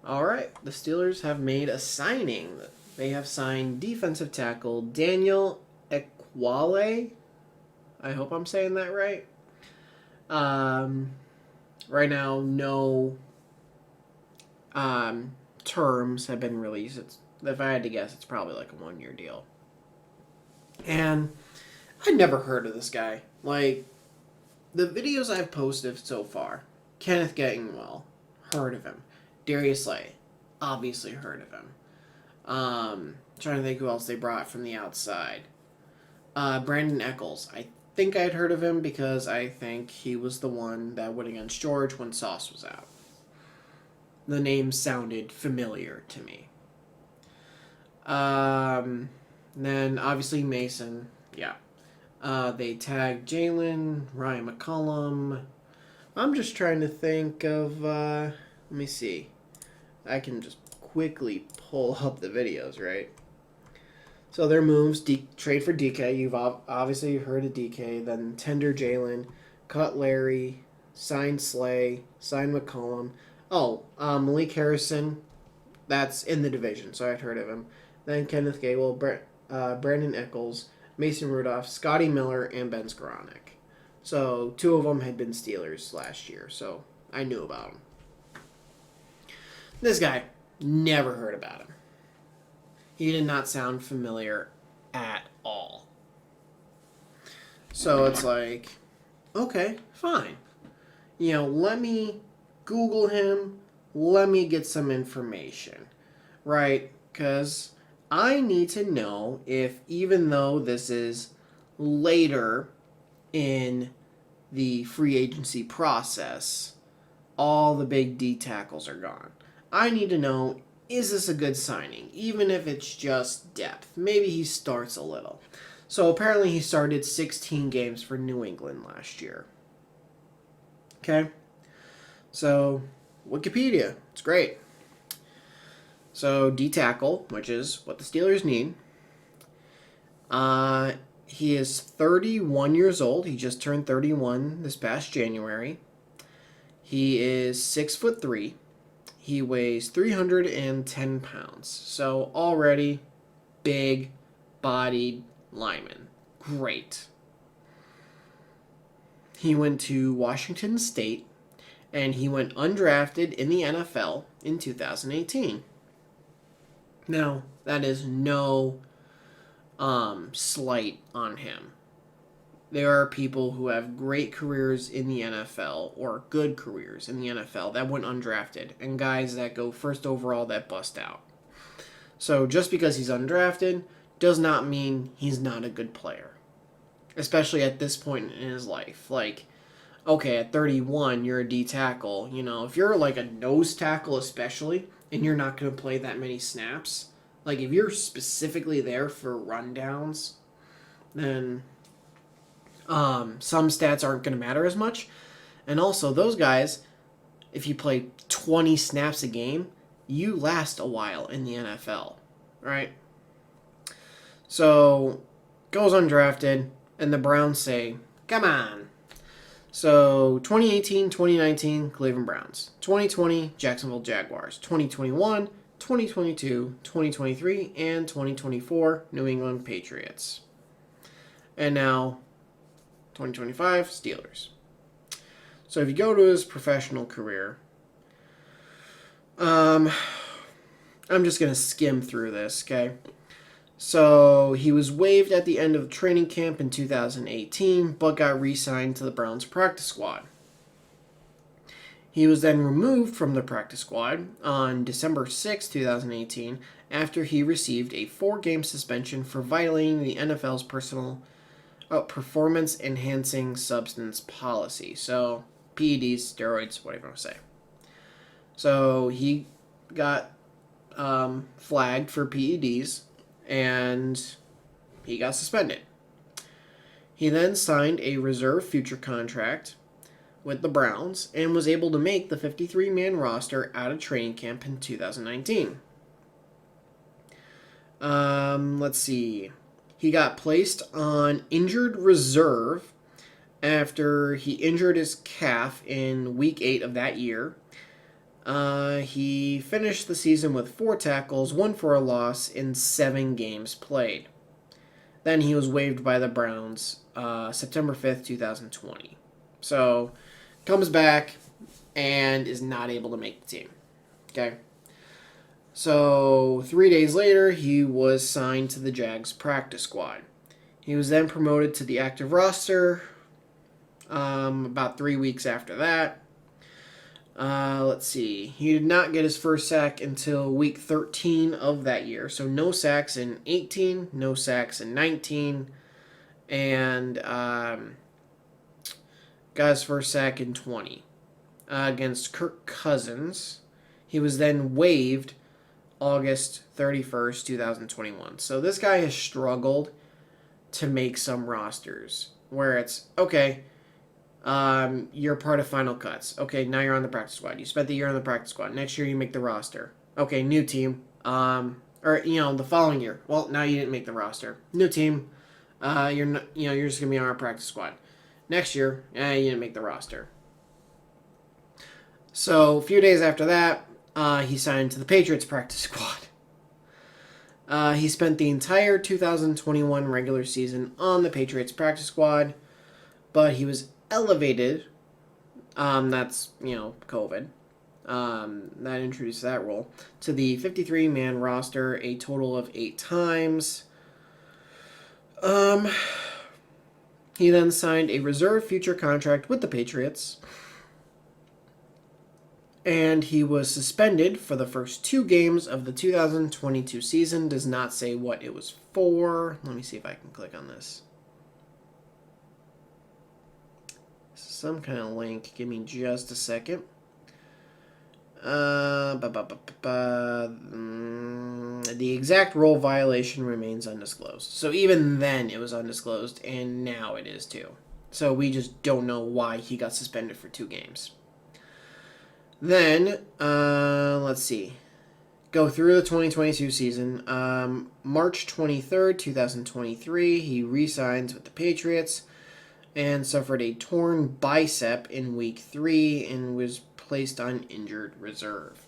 All right, the Steelers have made a signing. They have signed defensive tackle Daniel Ekuale. I hope I'm saying that right. Um, right now, no terms have been released. If I had to guess, it's probably like a 1 year deal. And I'd never heard of this guy. Like, the videos I've posted so far, Kenneth Gainwell, heard of him. Darius Slay, obviously heard of him. Trying to think who else they brought from the outside. Brandon Eccles. I think I'd heard of him because I think he was the one that went against George when Sauce was out. The name sounded familiar to me. Then obviously Mason. Yeah. They tagged Jalen, Ryan McCollum. I'm just trying to think of. Let me see. I can just quickly pull up the videos, right? So their moves: trade for DK. You've obviously heard of DK. Then tender Jalen, cut Larry, sign Slay, sign McCollum. Oh, Malik Harrison. That's in the division, so I'd heard of him. Then Kenneth Gainwell, Brandon Eccles, Mason Rudolph, Scotty Miller, and Ben Skoranek. So two of them had been Steelers last year, so I knew about him. This guy, never heard about him. He did not sound familiar at all. So it's like, okay, fine. Let me Google him. Let me get some information, right? Because I need to know if, even though this is later in the free agency process, all the big D tackles are gone. I need to know, is this a good signing? Even if it's just depth. Maybe he starts a little. So apparently he started 16 games for New England last year. Okay? So, Wikipedia. It's great. So, D tackle, which is what the Steelers need. He is 31 years old. He just turned 31 this past January. He is 6'3". He weighs 310 pounds. So already big bodied lineman. Great. He went to Washington State and he went undrafted in the NFL in 2018. Now, that is no slight on him. There are people who have great careers in the NFL or good careers in the NFL that went undrafted, and guys that go first overall that bust out. So just because he's undrafted does not mean he's not a good player, especially at this point in his life. Like, okay, at 31, you're a D tackle. If you're like a nose tackle, especially, and you're not going to play that many snaps, like if you're specifically there for rundowns, then some stats aren't going to matter as much. And also, those guys, if you play 20 snaps a game, you last a while in the NFL, right? So, goes undrafted, and the Browns say, come on. So, 2018, 2019, Cleveland Browns. 2020, Jacksonville Jaguars. 2021, 2022, 2023, and 2024, New England Patriots. And now, 2025, Steelers. So if you go to his professional career, I'm just going to skim through this, okay? So he was waived at the end of training camp in 2018, but got re-signed to the Browns practice squad. He was then removed from the practice squad on December 6, 2018, after he received a 4-game suspension for violating the NFL's performance-enhancing substance policy. So, PEDs, steroids, whatever you want to say. So, he got flagged for PEDs, and he got suspended. He then signed a reserve future contract with the Browns and was able to make the 53-man roster out of training camp in 2019. Let's see. He got placed on injured reserve after he injured his calf in week 8 of that year. He finished the season with 4 tackles, 1 for a loss in 7 games played. Then he was waived by the Browns September 5th, 2020. So, comes back and is not able to make the team. Okay? So, 3 days later, he was signed to the Jags practice squad. He was then promoted to the active roster about 3 weeks after that. Let's see. He did not get his first sack until week 13 of that year. So no sacks in 18, no sacks in 19, and got his first sack in 20 against Kirk Cousins. He was then waived August 31st, 2021. So this guy has struggled to make some rosters where it's, okay, you're part of Final Cuts. Okay, now you're on the practice squad. You spent the year on the practice squad. Next year you make the roster. Okay, new team. Or the following year. Well, now you didn't make the roster. New team. You're not, you're just gonna be on our practice squad. Next year, you didn't make the roster. So a few days after that, he signed to the Patriots practice squad. He spent the entire 2021 regular season on the Patriots practice squad, but he was elevated, that's, COVID, that introduced that role, to the 53-man roster a total of 8 times. He then signed a reserve future contract with the Patriots, and he was suspended for the first 2 games of the 2022 season. Does not say what it was for. Let me see if I can click on this. Some kind of link. Give me just a second. The exact role violation remains undisclosed. So even then it was undisclosed, and now it is too. So we just don't know why he got suspended for 2 games. Then, let's see. Go through the 2022 season. March 23rd, 2023, he re-signs with the Patriots and suffered a torn bicep in week 3 and was placed on injured reserve.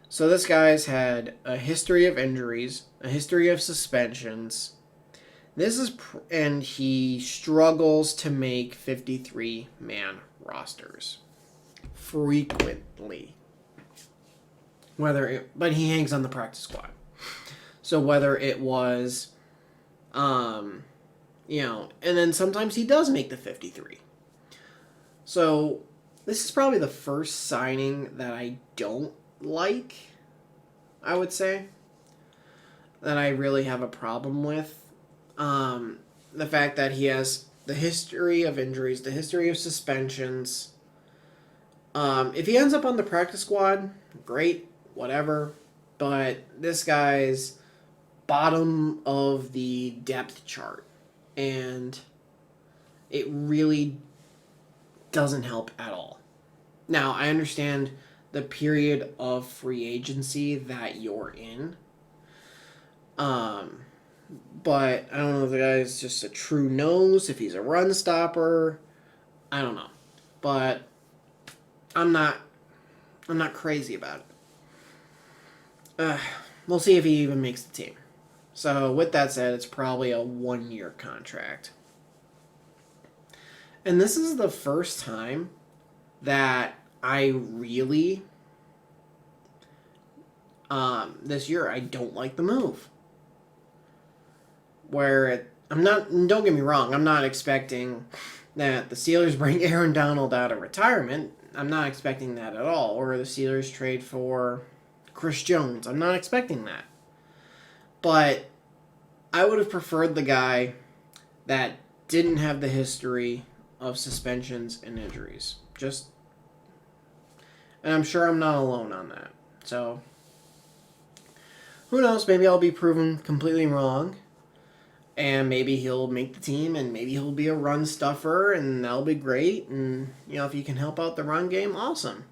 So this guy's had a history of injuries, a history of suspensions. And he struggles to make 53-man rosters frequently. But he hangs on the practice squad. So whether it was, and then sometimes he does make the 53. So this is probably the first signing that I don't like, I would say, that I really have a problem with. The fact that he has the history of injuries, the history of suspensions. If he ends up on the practice squad, great, whatever. But this guy's bottom of the depth chart. And it really doesn't help at all. Now, I understand the period of free agency that you're in. But I don't know if the guy's just a true nose, if he's a run stopper. I don't know. But I'm not crazy about it. We'll see if he even makes the team. So with that said, it's probably a 1-year contract. And this is the first time that I really, this year, I don't like the move. Don't get me wrong, I'm not expecting that the Steelers bring Aaron Donald out of retirement. I'm not expecting that at all. Or the Steelers trade for Chris Jones. I'm not expecting that. But I would have preferred the guy that didn't have the history of suspensions and injuries. And I'm sure I'm not alone on that. So, who knows? Maybe I'll be proven completely wrong. And maybe he'll make the team, and maybe he'll be a run stuffer, and that'll be great. And, if you can help out the run game, awesome.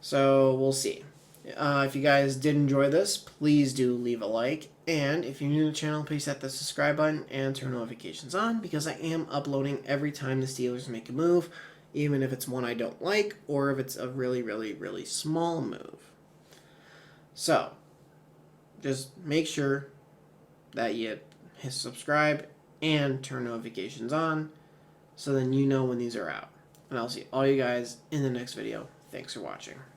So, we'll see. If you guys did enjoy this, please do leave a like. And if you're new to the channel, please hit the subscribe button and turn notifications on, because I am uploading every time the Steelers make a move. even if it's one I don't like or if it's a really, really, really small move. So, just make sure that you hit subscribe and turn notifications on so then you know when these are out. And I'll see all you guys in the next video. Thanks for watching.